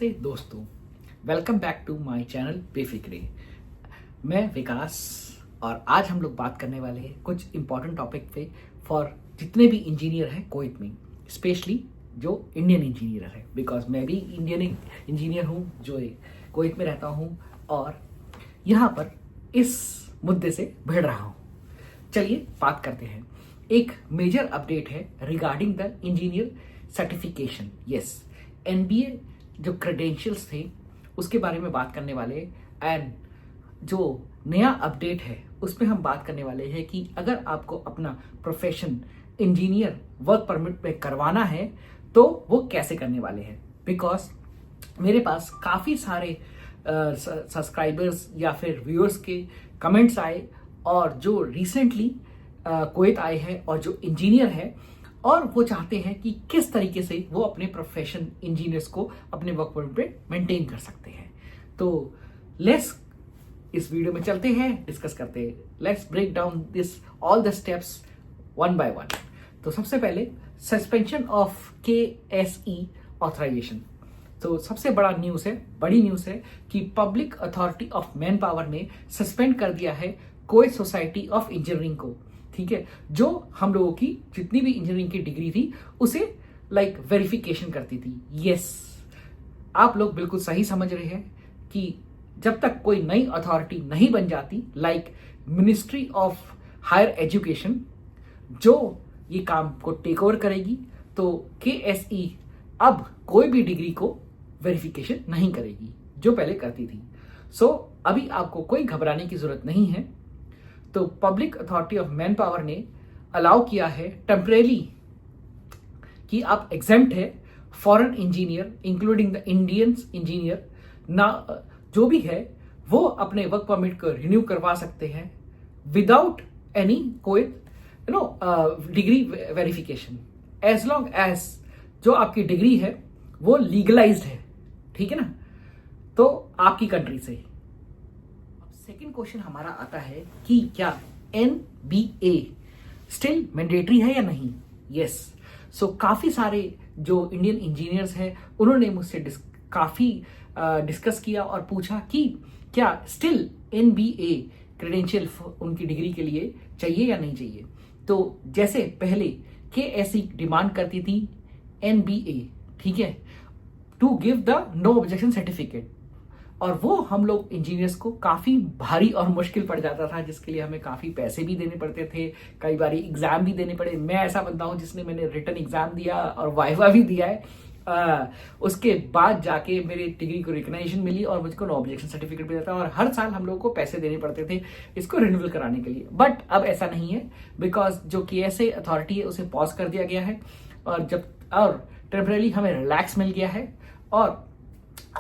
नमस्ते दोस्तों, welcome back to my channel Befikre. मैं विकास और आज हम लोग बात करने वाले हैं कुछ इम्पोर्टेंट टॉपिक पे फॉर जितने भी इंजीनियर हैं कुवैत में, स्पेशली जो इंडियन इंजीनियर है, बिकॉज मैं भी इंडियन इंजीनियर हूँ जो कुवैत में रहता हूँ और यहाँ पर इस मुद्दे से भिड़ रहा हूँ। चलिए बात करते हैं। एक मेजर अपडेट है regarding the engineer certification. Yes, NBA जो क्रेडेंशियल्स थे उसके बारे में बात करने वाले, एंड जो नया अपडेट है उसमें हम बात करने वाले हैं कि अगर आपको अपना प्रोफेशन इंजीनियर वर्क परमिट पे करवाना है तो वो कैसे करने वाले हैं। बिकॉज मेरे पास काफ़ी सारे सब्सक्राइबर्स या फिर व्यूअर्स के कमेंट्स आए और जो रिसेंटली कुवैत आए हैं और जो इंजीनियर है और वो चाहते हैं कि किस तरीके से वो अपने प्रोफेशन इंजीनियर्स को अपने वर्क परमिट पे मेंटेन कर सकते हैं। तो लेट्स इस वीडियो में चलते हैं, डिस्कस करते हैं। Let's break down this all the steps one by one. तो सबसे पहले सस्पेंशन ऑफ KSE ऑथराइजेशन। तो सबसे बड़ी न्यूज़ है कि public authority of man power ने सस्पेंड कर दिया है कुवैत सोसाइटी ऑफ इंजीनियरिंग को। ठीक है, जो हम लोगों की जितनी भी इंजीनियरिंग की डिग्री थी उसे वेरिफिकेशन करती थी। यस, आप लोग बिल्कुल सही समझ रहे हैं कि जब तक कोई नई अथॉरिटी नहीं बन जाती मिनिस्ट्री ऑफ हायर एजुकेशन जो ये काम को टेक ओवर करेगी, तो KSE अब कोई भी डिग्री को वेरिफिकेशन नहीं करेगी जो पहले करती थी। सो अभी आपको कोई घबराने की जरूरत नहीं है। तो public authority of man power ने अलाउ किया है टेम्परेरी कि आप एग्जेम्प्ट है foreign engineer including the Indians engineer ना जो भी है वो अपने वर्क परमिट को रिन्यू करवा सकते हैं without any Kuwait degree verification, as long as जो आपकी डिग्री है वो लीगलाइज्ड है। ठीक है ना, तो आपकी कंट्री से। सेकेंड क्वेश्चन हमारा आता है कि क्या NBA स्टिल मैंडेटरी है या नहीं। यस, सो काफ़ी सारे जो इंडियन इंजीनियर्स हैं उन्होंने मुझसे काफ़ी डिस्कस किया और पूछा कि क्या स्टिल NBA क्रेडेंशियल उनकी डिग्री के लिए चाहिए या नहीं चाहिए। तो जैसे पहले KSE डिमांड करती थी NBA, ठीक है, to give the no objection certificate, और वो हम लोग इंजीनियर्स को काफ़ी भारी और मुश्किल पड़ जाता था, जिसके लिए हमें काफ़ी पैसे भी देने पड़ते थे, कई बार एग्ज़ाम भी देने पड़े। मैं ऐसा बंदा हूँ मैंने रिटन एग्ज़ाम दिया और वाइवा भी दिया है। उसके बाद जाके मेरी डिग्री को रिकग्नाइजेशन मिली और मुझको नो ऑब्जेक्शन सर्टिफिकेट मिला था, और हर साल हम लोगों को पैसे देने पड़ते थे इसको रिन्यूअल कराने के लिए। बट अब ऐसा नहीं है, बिकॉज जो KSA अथॉरिटी है उसे पॉज कर दिया गया है और टेम्परेरी हमें रिलैक्स मिल गया है। और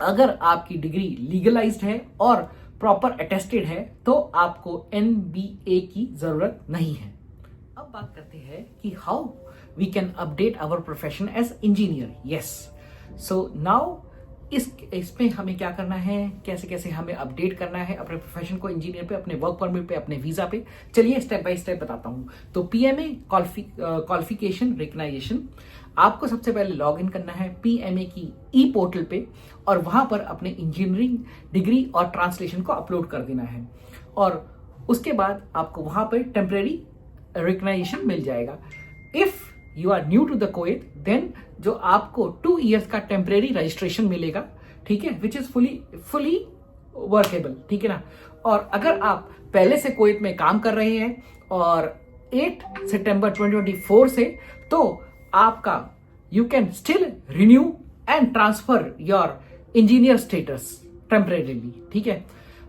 अगर आपकी डिग्री लीगलाइज्ड है और प्रॉपर अटेस्टेड है तो आपको NBA की जरूरत नहीं है। अब बात करते हैं कि how we can update our profession as engineer. Yes, so now इसमें हमें क्या करना है, कैसे कैसे हमें अपडेट करना है अपने प्रोफेशन को इंजीनियर पे, अपने वर्क परमिट पे, अपने वीजा पे। चलिए स्टेप बाय स्टेप बताता हूँ। तो PMA क्वालिफिकेशन रिकग्नाइजेशन, आपको सबसे पहले लॉग इन करना है PMA की पोर्टल पे और वहां पर अपने इंजीनियरिंग डिग्री और ट्रांसलेशन को अपलोड कर देना है, और उसके बाद आपको वहां पर टेम्परेरी रिकग्नाइजेशन मिल जाएगा। If you are new to the Kuwait then जो आपको 2 years का टेम्परेरी रजिस्ट्रेशन मिलेगा, ठीक है, विच इज फुली वर्केबल। ठीक है ना, और अगर आप पहले से कुवैत में काम कर रहे हैं और 8 सितंबर 2024 से, तो आपका you can still renew and transfer your engineer status temporarily. ठीक है,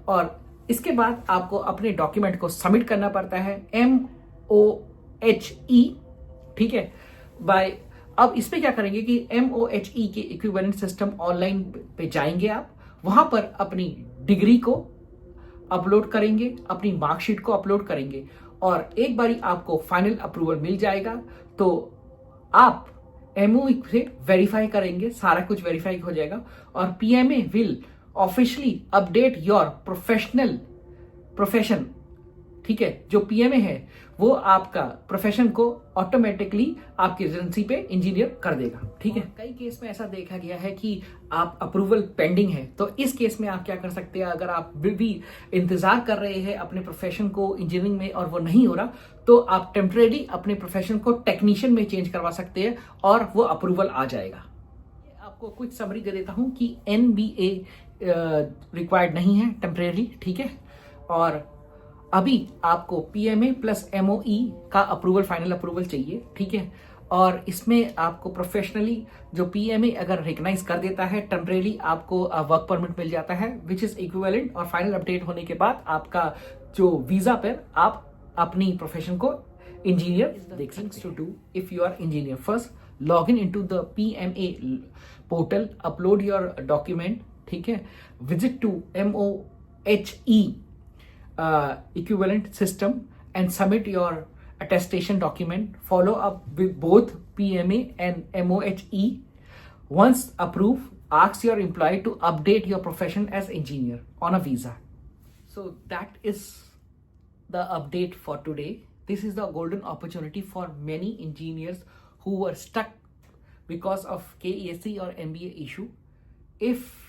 और इसके बाद आपको अपने डॉक्यूमेंट को सबमिट करना पड़ता है MOHE। ठीक है, अब इस पे क्या करेंगे कि MOHE के इक्विवेलेंट सिस्टम ऑनलाइन पे जाएंगे, आप वहां पर अपनी डिग्री को अपलोड करेंगे, अपनी मार्कशीट को अपलोड करेंगे, और एक बारी आपको फाइनल अप्रूवल मिल जाएगा तो आप MOE से वेरीफाई करेंगे, सारा कुछ वेरीफाई हो जाएगा, और PMA will officially update your profession ठीक है, जो पीएमए है वो आपका प्रोफेशन को ऑटोमेटिकली आपकी रेजिडेंसी पे इंजीनियर कर देगा। ठीक है, कई केस में ऐसा देखा गया है कि आप अप्रूवल पेंडिंग है, तो इस केस में आप क्या कर सकते हैं, अगर आप भी इंतजार कर रहे हैं अपने प्रोफेशन को इंजीनियरिंग में और वो नहीं हो रहा, तो आप टेम्परेरी अपने प्रोफेशन को टेक्नीशियन में चेंज करवा सकते हैं और वो अप्रूवल आ जाएगा। आपको कुछ समरी दे देता हूं कि NBA रिक्वायर्ड नहीं है टेम्परेरी, ठीक है, और अभी आपको PMA प्लस MOE का अप्रूवल, फाइनल अप्रूवल चाहिए। ठीक है, और इसमें आपको प्रोफेशनली जो PMA अगर रिकग्नाइज कर देता है, टेम्परेरी आपको वर्क परमिट मिल जाता है विच इज इक्विवेलेंट, और फाइनल अपडेट होने के बाद आपका जो वीजा पर आप अपनी प्रोफेशन को इंजीनियर देख सकते हैं। To do if you are engineer, first log in into the PMA portal, upload your document, ठीक है, visit to MOHE equivalent system and submit your attestation document. Follow up with both PMA and MOHE. Once approved, ask your employer to update your profession as engineer on a visa. So that is the update for today. This is the golden opportunity for many engineers who were stuck because of KESC or MBA issue. If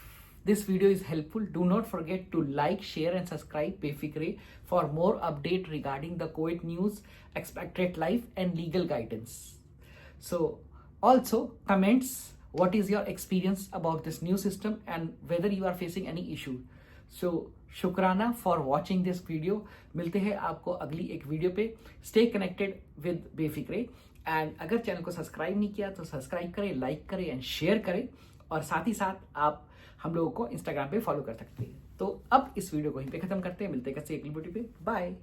this video is helpful, do not forget to like, share and subscribe Befikre for more update regarding the Kuwait news, expected life and legal guidance. So also comments what is your experience about this new system and whether you are facing any issue. So शुक्राना for watching this video. मिलते हैं आपको अगली एक video पे। Stay connected with Befikre, and अगर channel को subscribe नहीं किया तो सब्सक्राइब करें, लाइक करें एंड शेयर करें, और साथ ही साथ आप हम लोगों को इंस्टाग्राम पे फॉलो कर सकते हैं। तो अब इस वीडियो को यहीं पे खत्म करते हैं, मिलते हैं किसी अगली वीडियो पे, बाय।